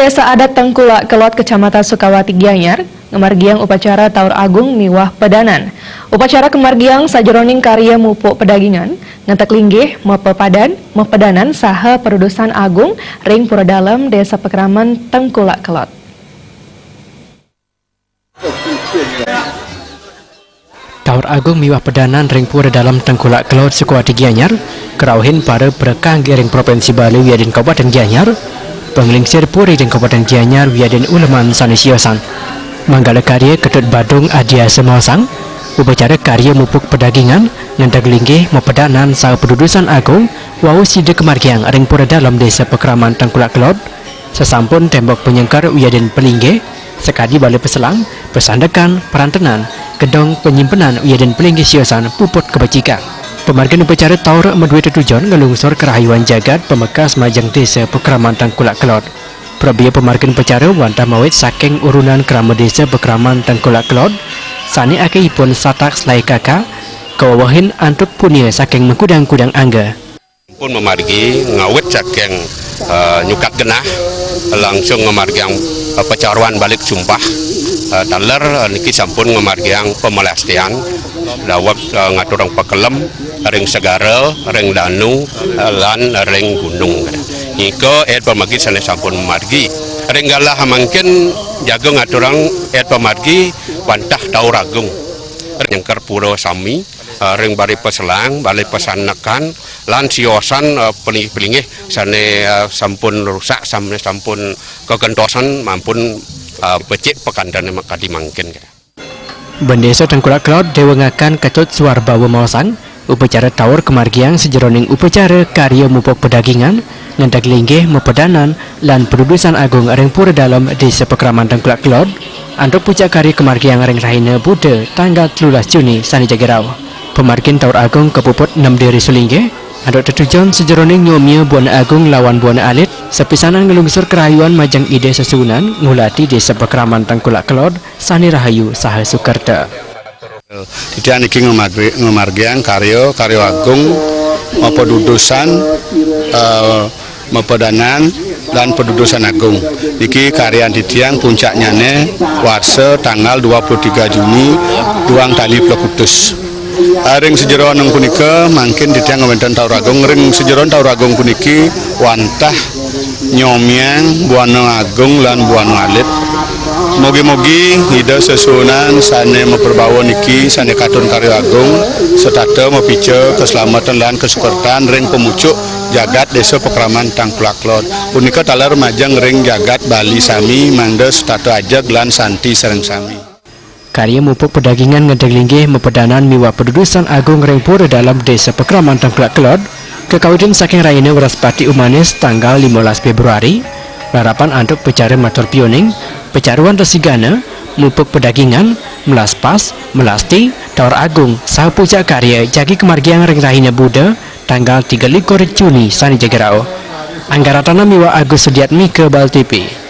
Desa Adat Tengkulak Kelot Kecamatan Sukawati Gianyar ngamargiang upacara Taur Agung miwah pedanan. Upacara kemargiang sajeroning karya mupuk pedagingan ngantek linggih mepedanan saha perudusan agung ring pura dalem Desa Pekraman Tengkulak Kelot. Taur Agung miwah pedanan ring pura dalam Tengkulak Kelot Sukawati Gianyar kerauhin para perekang ring Provinsi Bali wiadin Kabupaten Gianyar penglingsir puri ring Kabupaten Gianyar wiadin uleman sanusiosan manggala karya Ketut Badung Adia Semosang upacara karya mupuk pedagingan ngantek linggih mepedanan saha pedudusan agung wau sida kemargiang ring pura dalam Desa Pekraman Tengkulak Kelot sesampun tembok penyengkar wiadin pelinggih sekadi balik peselang pesandakan perantenan gedong penyimpanan wiadin pelinggih siosan puput kebajikan. Pemargian upacara Taur medue tujuan ngelungsur kerahayuan jagat pemekas majang Desa Pekraman Tengkulak Kelot. Prabia pemargian upacara wantah mawit saking urunan kerama Desa Pekraman Tengkulak Kelot sani akeipun satak selai kakak kawawahin antuk punia saking mengkudang-kudang angga. Pun memargi ngawit saking nyukat genah langsung memargiang pecaruan balik sumpah taler niki sampun memargiang pemelastian dawab ngaturang pekelem ring segara ring danu lan ring gunung niko pemagi sana sampun memargi ring galah mangkin jaga ngaturang pemagi wantah Taur Agung nyengker pura sami ring bari peselang balik pesanakan lan siosan pelingih sane sampun rusak sampun kegentosan mampun becik pekandan makadi mangkin. Bendesa Tengkulak Kelot dewengakan Ketut Suarbawa Maosang upacara Taur kemargiang sejeroning upacara karya mupuk pedagingan ngantek linggih mepedanan lan perudusan agung ring pura dalam Desa Pekraman Tengkulak Kelot antuk puncak karya kemargiang ring rahina Buddha tanggal 13 Juni sani jagerau. Pemargian Taur Agung kepuput 6 diri sulinggih antuk tetujon sejeroning nyomia Buana Agung lawan Buana Alit sepisanan ngelungsur kerayuan majang ide sesunan ngulati Desa Pekraman Tengkulak Kelot sani rahayu saha Sukerta. Tidak niki ngemargiang karya agung pedudusan mepedanan dan pedudusan agung niki karya ditiang puncaknya warse tanggal 23 Juni duang tali Plokutus. Ring sejeroan yang punika mungkin ditiang ngewenten Taur Agung ring sejeroan Taur Agung puniki wantah nyomiang Buana Agung lan Buana Alit mogi-mogi ida sesunan sane memperbawa niki sane katun karya agung setata mepice keselamatan lan kesukertan ring pemucuk jagat Desa Pekraman Tengkulak Kelot punika taler majang ring jagat Bali sami mandes tata ajag lan santi sereng sami. Karya mupuk pedagingan ngantek linggih mepedanan miwah pedudusan agung ring pura dalam Desa Pekraman Tengkulak Kelot kekawin saking rayane Waraspati Umanis tanggal 15 Februari harapan antuk pecaran matur pioning pecaruan resigana mupuk pedagingan melas pas melasti Taur Agung saha puncak karya jagi kemargiang ring rahina Buddha tanggal 13 Juni sani jagerau. Anggaratana miwah Agus Sudiatmi ke Bal TV.